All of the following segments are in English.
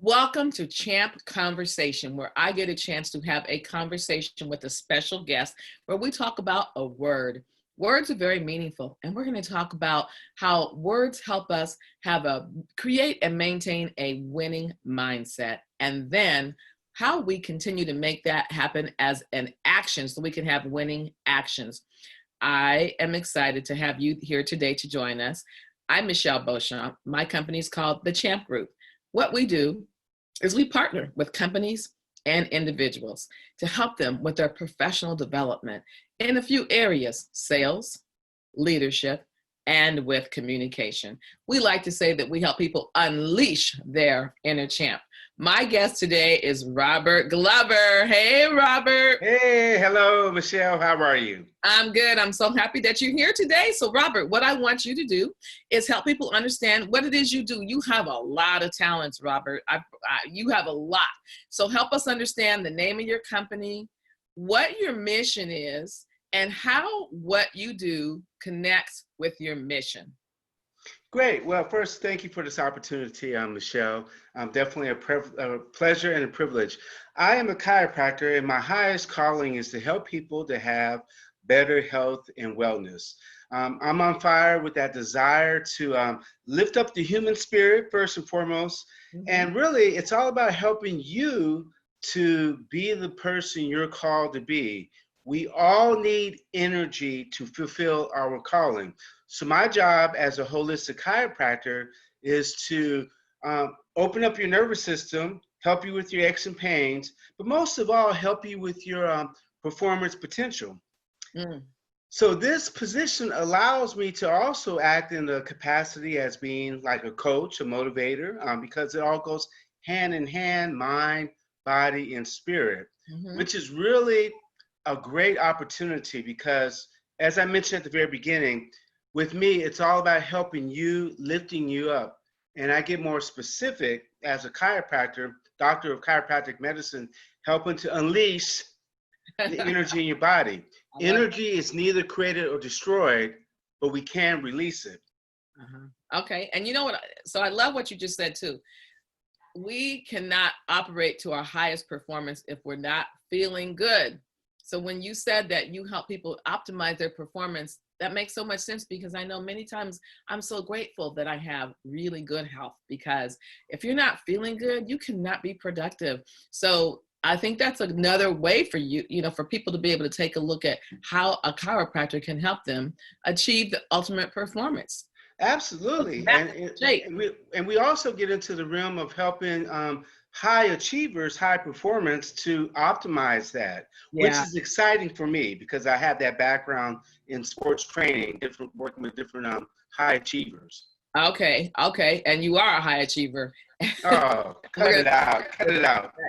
Welcome to Champ Conversation, where I get a chance to have a conversation with a special guest where we talk about a word. Words are very meaningful, and we're going to talk about how words help us create and maintain a winning mindset, and then how we continue to make that happen as an action so we can have winning actions. I am excited to have you here today to join us. I'm Michelle Beauchamp. My company is called the Champ Group. What we do is we partner with companies and individuals to help them with their professional development in a few areas: sales, leadership, and with communication. We like to say that we help people unleash their inner champ. My guest today is Robert Glover. Hey, Robert. Hey, hello, Michelle. How are you? I'm good. I'm so happy that you're here today. So, Robert, what I want you to do is help people understand what it is you do. You have a lot of talents, Robert. You have a lot. So help us understand the name of your company, what your mission is, and how what you do connects with your mission. Great. Well, first, thank you for this opportunity, Michelle. Definitely a pleasure and a privilege. I am a chiropractor, and my highest calling is to help people to have better health and wellness. I'm on fire with that desire to lift up the human spirit first and foremost. And really, it's all about helping you to be the person you're called to be. We all need energy to fulfill our calling. So my job as a holistic chiropractor is to open up your nervous system, help you with your aches and pains, but most of all, help you with your performance potential. So this position allows me to also act in the capacity as being like a coach, a motivator, because it all goes hand in hand, mind, body, and spirit, which is really a great opportunity because, as I mentioned at the very beginning, with me, it's all about helping you, lifting you up. And I get more specific as a chiropractor, doctor of chiropractic medicine, helping to unleash the energy in your body. Energy is neither created or destroyed, but we can release it. Okay. And you know what? So I love what you just said too. We cannot operate to our highest performance if we're not feeling good. So when you said that you help people optimize their performance, that makes so much sense because I know many times I'm so grateful that I have really good health, because if you're not feeling good, you cannot be productive. So I think that's another way for you, for people to be able to take a look at how a chiropractor can help them achieve the ultimate performance. Absolutely. And we also get into the realm of helping high achievers, high performance to optimize that, which is exciting for me because I have that background in sports training, working with different high achievers. Okay. And you are a high achiever. Oh, cut it out.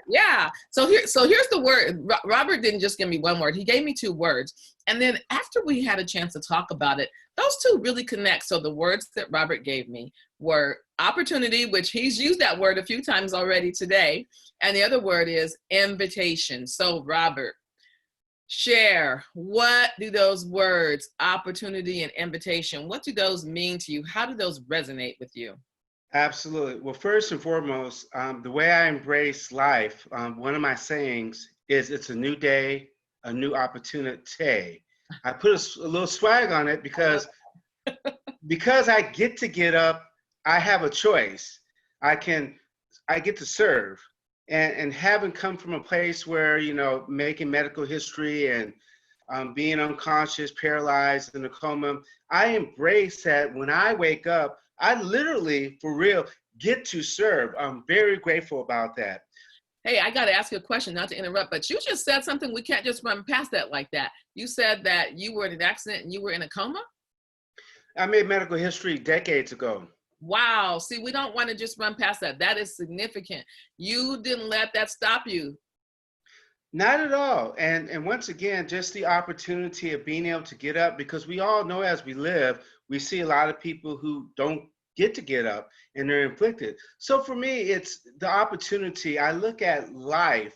Yeah. So here's the word. Robert didn't just give me one word. He gave me two words. And then after we had a chance to talk about it, those two really connect. So the words that Robert gave me were opportunity, which he's used that word a few times already today. And the other word is invitation. So Robert, share, what do those words, opportunity and invitation, what do those mean to you? How do those resonate with you? Absolutely. Well, first and foremost, the way I embrace life, one of my sayings is it's a new day, a new opportunity. I put a little swag on it because I get up, I have a choice. I get to serve. And having come from a place where, making medical history and being unconscious, paralyzed, in a coma, I embrace that when I wake up, I literally, for real, get to serve. I'm very grateful about that. Hey, I got to ask you a question, not to interrupt, but you just said something. We can't just run past that like that. You said that you were in an accident and you were in a coma? I made medical history decades ago. Wow. See, we don't want to just run past that. That is significant. You didn't let that stop you. Not at all. And once again, just the opportunity of being able to get up, because we all know as we live, we see a lot of people who don't get to get up and they're inflicted. So for me, it's the opportunity. I look at life,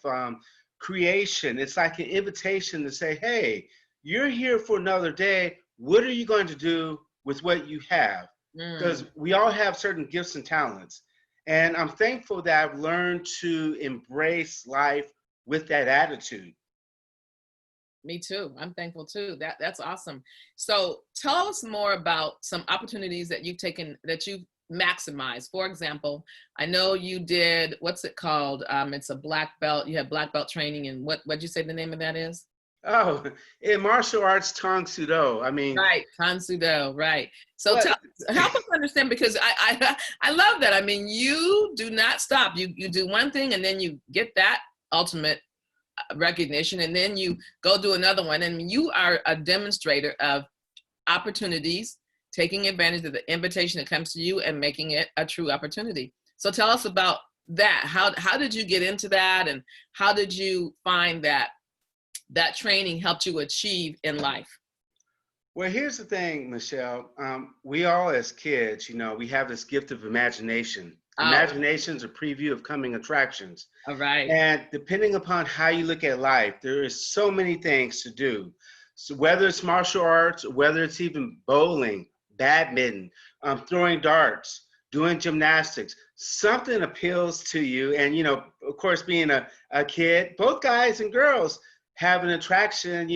creation. It's like an invitation to say, hey, you're here for another day. What are you going to do with what you have? Because we all have certain gifts and talents. And I'm thankful that I've learned to embrace life with that attitude. Me too. I'm thankful too. That's awesome. So tell us more about some opportunities that you've taken that you've maximized. For example, I know you did what's it called? It's a black belt. You have black belt training, and what'd you say the name of that is? Oh, in martial arts, Tang Sudo. I mean, Right, Kansudo, right. So what? help us understand because I love that. I mean, you do not stop. You do one thing and then you get that ultimate recognition and then you go do another one and you are a demonstrator of opportunities, taking advantage of the invitation that comes to you and making it a true opportunity. So tell us about that. How did you get into that and how did you find that that training helped you achieve in life? Well, here's the thing, Michelle. We all, as kids, we have this gift of imagination. Oh, Imagination's a preview of coming attractions. all right. And depending upon how you look at life, there is so many things to do. So whether it's martial arts, whether it's even bowling, badminton, throwing darts, doing gymnastics, something appeals to you. And, of course, being a kid, both guys and girls have an attraction,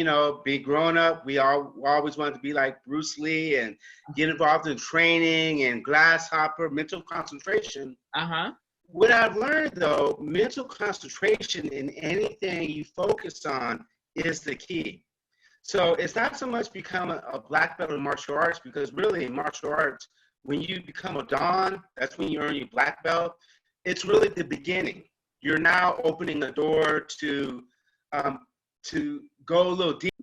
be grown up. We all always wanted to be like Bruce Lee and get involved in training and grasshopper, mental concentration. Uh-huh. What I've learned though, mental concentration in anything you focus on is the key. So it's not so much become a black belt in martial arts, because really in martial arts, when you become a dan, that's when you earn your black belt. It's really the beginning. You're now opening a door um, to go a little deeper.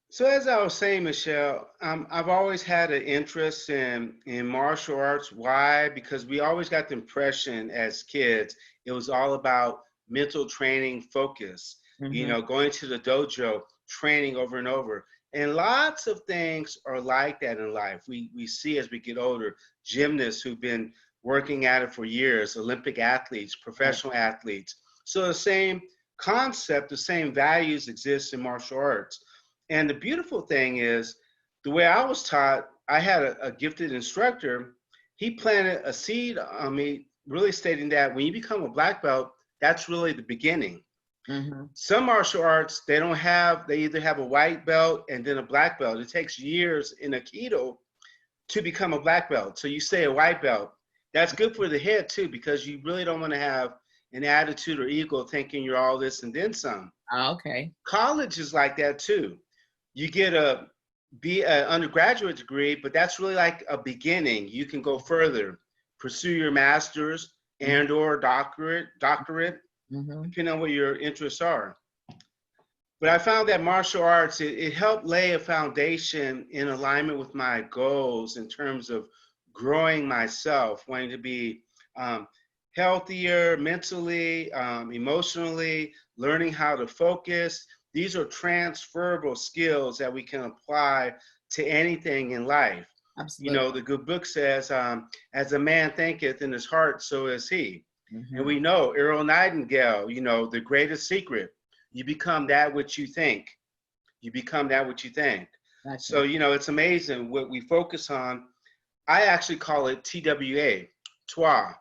So as I was saying, Michelle, I've always had an interest in martial arts. Why? Because we always got the impression as kids it was all about mental training, focus. Mm-hmm. Going to the dojo, training over and over. And lots of things are like that in life. We see as we get older, gymnasts who've been working at it for years, Olympic athletes, Right. professional athletes. So the same concept, the same values exist in martial arts. And the beautiful thing is, the way I was taught, I had a gifted instructor. He planted a seed on me, really stating that when you become a black belt, that's really the beginning. Mm-hmm. Some martial arts, they either have a white belt and then a black belt. It takes years in Aikido to become a black belt. So you say a white belt. That's good for the head too, because you really don't want to have an attitude or ego thinking you're all this and then some. Oh, okay. College is like that too. You get an undergraduate degree, but that's really like a beginning. You can go further, pursue your master's and or doctorate, Mm-hmm. depending on what your interests are. But I found that martial arts, it helped lay a foundation in alignment with my goals in terms of growing myself, wanting to be healthier mentally, emotionally, learning how to focus. These are transferable skills that we can apply to anything in life. Absolutely. The good book says, as a man thinketh in his heart, so is he. And Mm-hmm. we know Earl Nightingale, the greatest secret, you become that which you think. You become that which you think. Gotcha. So, it's amazing what we focus on. I actually call it TWA, TWA,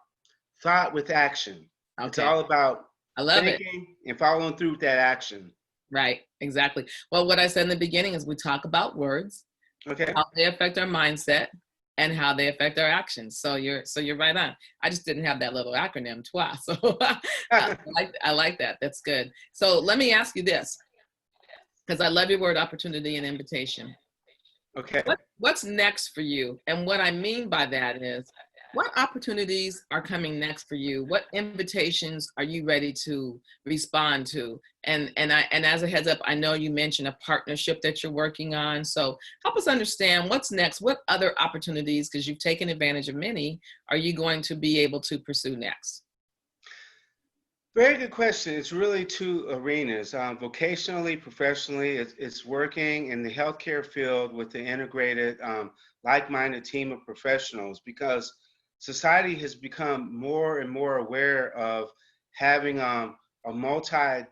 thought with action. It's Okay. all about I love it. thinking and following through with that action. Right. Exactly. Well, what I said in the beginning is we talk about words, Okay. how they affect our mindset, and how they affect our actions. So you're right on. I just didn't have that little acronym twice. So I like that. That's good. So let me ask you this, because I love your word opportunity and invitation. Okay. What's next for you? And what I mean by that is, what opportunities are coming next for you? What invitations are you ready to respond to? And as a heads up, I know you mentioned a partnership that you're working on. So help us understand what's next. What other opportunities, because you've taken advantage of many, are you going to be able to pursue next? Very good question. It's really two arenas. Vocationally, professionally, it's working in the healthcare field with the integrated, like-minded team of professionals, because society has become more and more aware of having a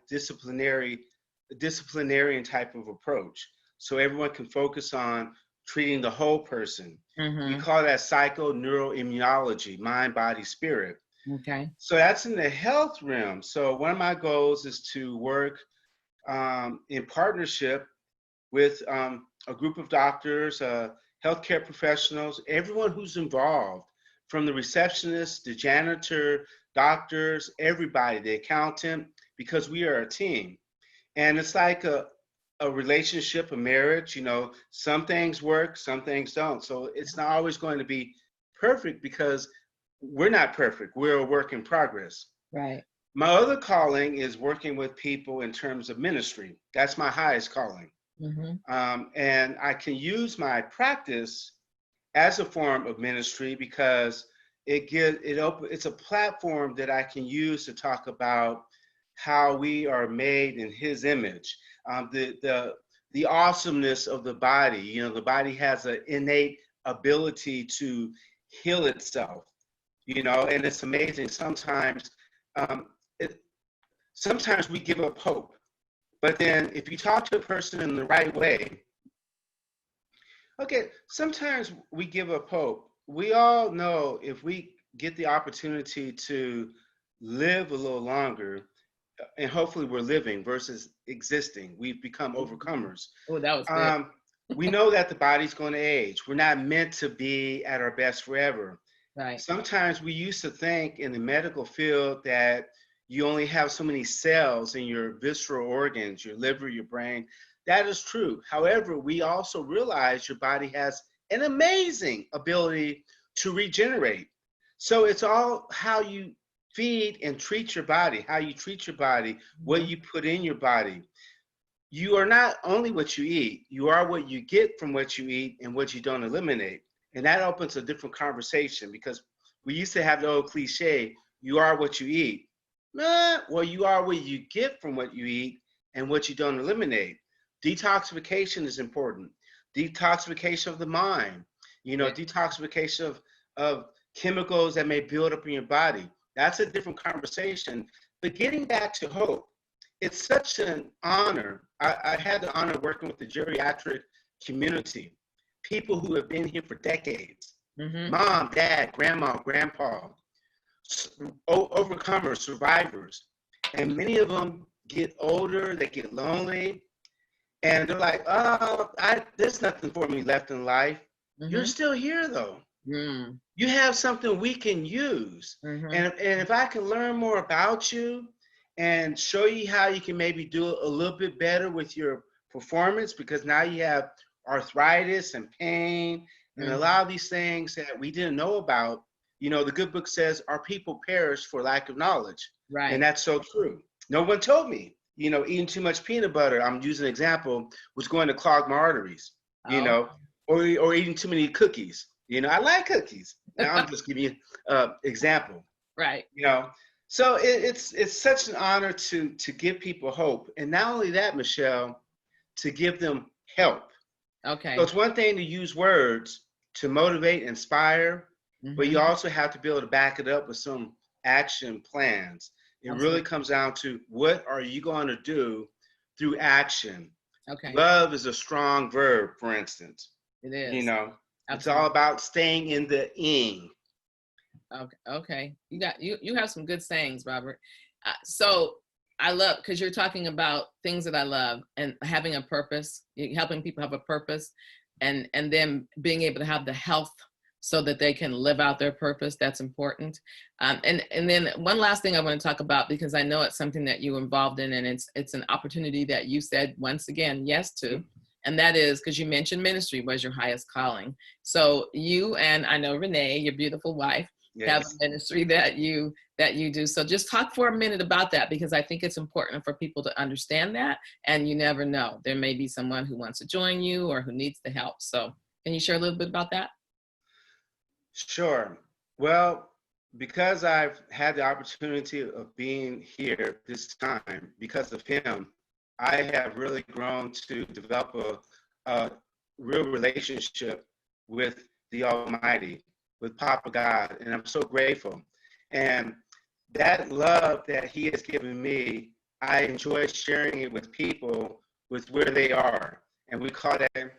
disciplinarian type of approach. So everyone can focus on treating the whole person. We Mm-hmm. call that psycho neuroimmunology, mind, body, spirit. Okay. So that's in the health realm. So one of my goals is to work in partnership with a group of doctors, healthcare professionals, everyone who's involved, from the receptionist, the janitor, doctors, everybody, the accountant, because we are a team. And it's like a relationship, a marriage, some things work, some things don't. So it's not always going to be perfect because we're not perfect. We're a work in progress. Right. My other calling is working with people in terms of ministry. That's my highest calling. Mm-hmm. And I can use my practice as a form of ministry because it's a platform that I can use to talk about how we are made in His image, the awesomeness of the body. The body has an innate ability to heal itself. And it's amazing. Um, it, sometimes we give up hope, but then if you talk to a person in the right way, okay, sometimes we give up hope. We all know if we get the opportunity to live a little longer, and hopefully we're living versus existing, we've become overcomers. Oh, that was good. Um, we know that the body's going to age. We're not meant to be at our best forever. Right. Sometimes we used to think in the medical field that you only have so many cells in your visceral organs, your liver, your brain. That is true. However, we also realize your body has an amazing ability to regenerate. So it's all how you feed and treat your body, how you treat your body, what Mm-hmm. you put in your body. You are not only what you eat, you are what you get from what you eat and what you don't eliminate. And that opens a different conversation because we used to have the old cliche, you are what you eat. Well, you are what you get from what you eat and what you don't eliminate. Detoxification is important. Detoxification of the mind, Yeah. detoxification of chemicals that may build up in your body. That's a different conversation. But getting back to hope, it's such an honor. I had the honor of working with the geriatric community, people who have been here for decades, Mm-hmm. mom, dad, grandma, grandpa, overcomers, survivors. And many of them get older, they get lonely, and they're like, oh, there's nothing for me left in life. You're Mm-hmm. still here, though. Mm-hmm. You have something we can use. Mm-hmm. And if I can learn more about you and show you how you can maybe do a little bit better with your performance, because now you have arthritis and pain and a Mm-hmm. lot of these things that we didn't know about. The good book says our people perish for lack of knowledge. And Right. that's so true. No one told me, eating too much peanut butter, I'm using an example, was going to clog my arteries, Oh. or eating too many cookies. I like cookies. Now I'm just giving you an example. Right. You know, so it's such an honor to give people hope, and not only that, Michelle, to give them help. So Okay. it's one thing to use words to motivate, inspire, but Mm-hmm. you also have to be able to back it up with some action plans. It really Absolutely. comes down to what are you going to do through action. Okay. Love is a strong verb, for instance. It You is. know, it's all Absolutely. about staying in the ing. Okay. Okay. You have some good sayings, Robert. So I love because you're talking about things that I love and having a purpose, helping people have a purpose, and then being able to have the health so that they can live out their purpose. That's important. And then one last thing I want to talk about because I know it's something that you're involved in, and it's an opportunity that you said once again yes to. And that is because you mentioned ministry was your highest calling. So you and I know Renee, your beautiful wife, have a Yes. ministry that you do. So just talk for a minute about that because I think it's important for people to understand that. And you never know. There may be someone who wants to join you or who needs the help. So can you share a little bit about that? Sure. Well, because I've had the opportunity of being here this time, because of him, I have really grown to develop a real relationship with the Almighty, with Papa God, and I'm so grateful. And that love that He has given me, I enjoy sharing it with people with where they are. And we call that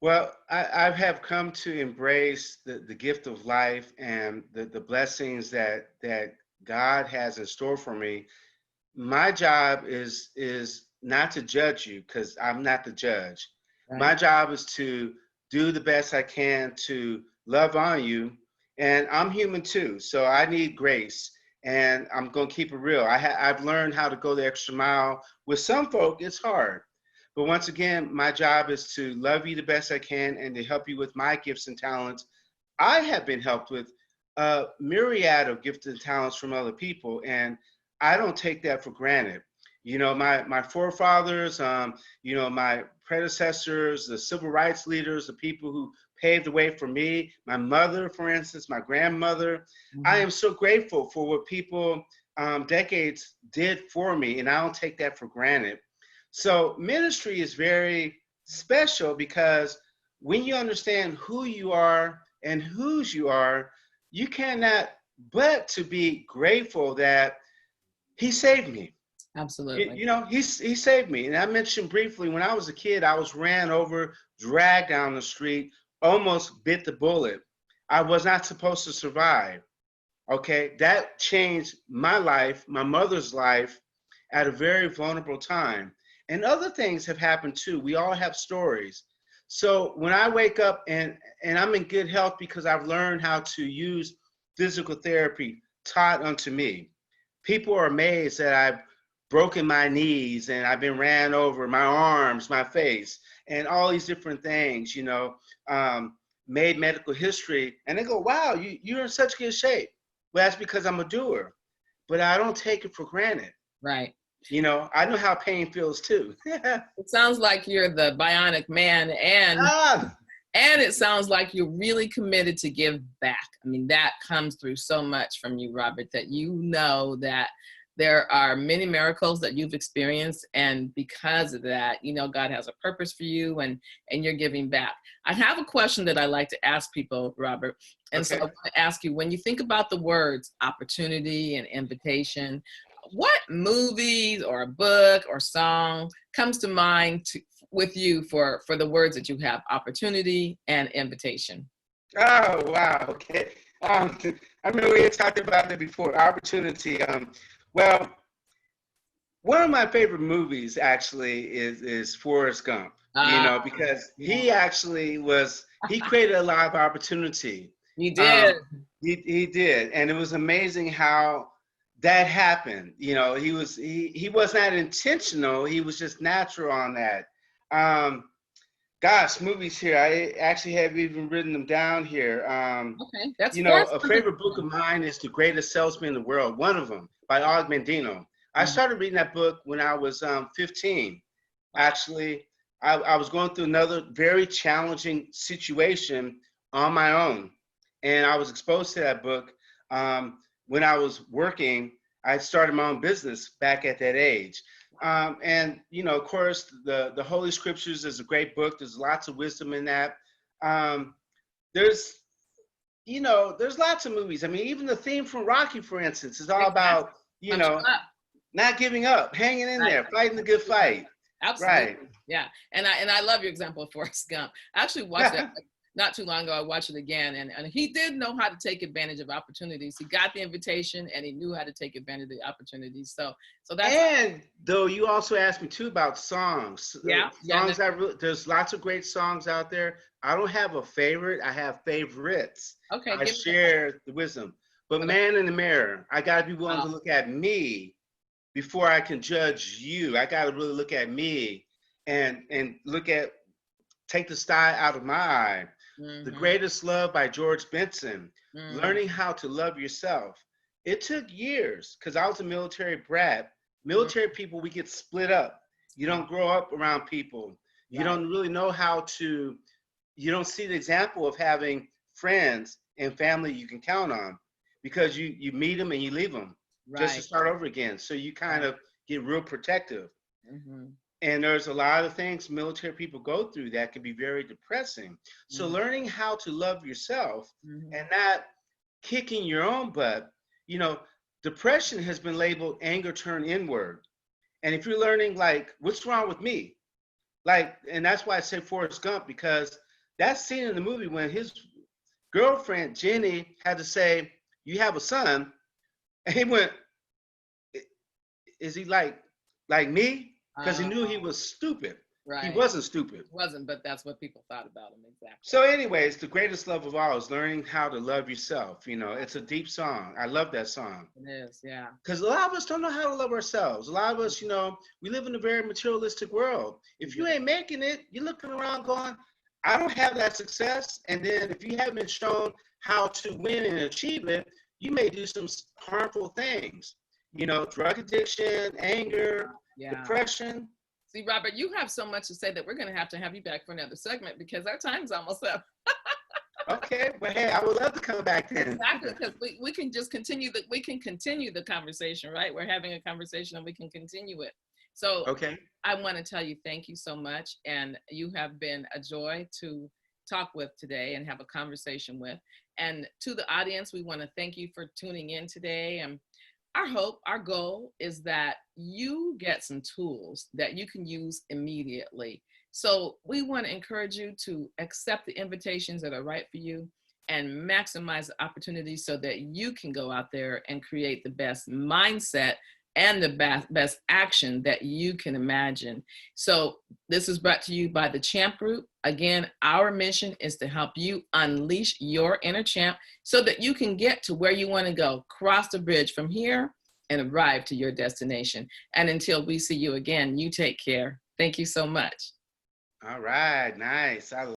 Well, I have come to embrace the gift of life and the blessings that God has in store for me. My job is not to judge you because I'm not the judge. My Right. job is to do the best I can to love on you, and I'm human too, so I need grace. And I'm gonna keep it real. I've learned how to go the extra mile. With some folk, it's hard, but once again, my job is to love you the best I can and to help you with my gifts and talents. I have been helped with a myriad of gifts and talents from other people, and I don't take that for granted. My forefathers, my predecessors, the civil rights leaders, the people who paved the way for me, my mother, for instance, my grandmother. I Mhm. am so grateful for what people decades did for me, and I don't take that for granted. So ministry is very special because when you understand who you are and whose you are, you cannot but to be grateful that he saved me. Absolutely. He saved me. And I mentioned briefly when I was a kid, I was ran over, dragged down the street, almost bit the bullet. I was not supposed to survive. Okay, that changed my life, my mother's life, at a very vulnerable time. And other things have happened too. We all have stories. So when I wake up and I'm in good health because I've learned how to use physical therapy taught unto me. People are amazed that I've broken my knees and I've been ran over, my arms, my face, and all these different things, um, made medical history. And they go, wow, you're in such good shape. Well, that's because I'm a doer, but I don't take it for granted. Right. I know how pain feels too. It sounds like you're the bionic man, Ah, and it sounds like you're really committed to give back. I mean, that comes through so much from you, Robert, that you know that there are many miracles that you've experienced, and because of that, God has a purpose for you, and you're giving back. I have a question that I like to ask people, Robert, and so I okay. want to ask you, when you think about the words opportunity and invitation, what movies or a book or song comes to mind with you for the words that you have, opportunity and invitation? Oh, wow. Okay. I mean, we had talked about that before. Opportunity. Well, one of my favorite movies actually is Forrest Gump. Ah, Because yeah, he created a lot of opportunity. you did. Um, he did, and it was amazing how that happened. He was not intentional. He was just natural on that. Um, Gosh, movies here. I actually have even written them down here. Okay, that's Forrest A Gump. favorite book of mine is The Greatest Salesman in the World, one of them by Og Mandino. I Mhm. started reading that book when I was 15. Wow. Actually, I was going through another very challenging situation on my own. And I was exposed to that book when I was working. I started my own business back at that age. And of course, the Holy Scriptures is a great book. There's lots of wisdom in that. Um, there's there's lots of movies. I mean, even the theme from Rocky, for instance, is all Exactly. about Punch 'em up. not giving up, hanging in Right. there, fighting the good fight. Absolutely. Right. Yeah. And I love your example of Forrest Gump. I actually watched that not too long ago. I watched it again, and he did know how to take advantage of opportunities. He got the invitation and he knew how to take advantage of the opportunities. So that's And though you also asked me too about songs, yeah, yeah. No, songs there's lots of great songs out there. I don't have a favorite. I have favorites. okay, I give me share the wisdom. But okay. man in the mirror, I got to be willing Wow. to look at me before I can judge you. I got to really look at me and take the sty out of my eye. The Mm-hmm. Greatest Love by George Benson. Mm, Learning how to love yourself. It took years because I was a military brat. mm, Military people, we get split up. You wow. don't grow up around people. You Right. don't really know you don't see the example of having friends and family you can count on because you meet them and you leave them just to Right. start over again. So you kind Right. of get real protective. Mm-hmm. And there's a lot of things military people go through that can be very depressing. So Mm-hmm. learning how to love yourself Mm-hmm. and not kicking your own butt, you know, depression has been labeled anger turned inward. And if you're learning like, what's wrong with me? Like, and that's why I say Forrest Gump, because that scene in the movie when his girlfriend Jenny had to say, "You have a son," and he went, "Is he like me?" Because he knew he Oh, was stupid. He right. wasn't stupid. Wasn't, but that's what people thought about him exactly. So, anyways, the greatest love of all is learning how to love yourself. You know, it's a deep song. I love that song. It is, yeah. Because a lot of us don't know how to love ourselves. A lot of us, Mhm. we live in a very materialistic world. We If you do. ain't making it, you're looking around going, I don't have that success. And then if you haven't been shown how to win and achieve it, you may do some harmful things. Drug addiction, anger, Yeah. depression. See, Robert, you have so much to say that we're going to have you back for another segment because our time's almost up. Okay, but hey, I would love to come back then. Exactly, because we can just continue the conversation, right? We're having a conversation and we can continue it. So Okay. I want to tell you thank you so much, and you have been a joy to talk with today and have a conversation with. And to the audience, we want to thank you for tuning in today. And our goal is that you get some tools that you can use immediately. So we want to encourage you to accept the invitations that are right for you and maximize the opportunities so that you can go out there and create the best mindset and the best action that you can imagine. So this is brought to you by the Champ Group. Again, our mission is to help you unleash your inner champ so that you can get to where you want to go, cross the bridge from here and arrive to your destination. And until we see you again, you take care. Thank you so much. All right. Nice. I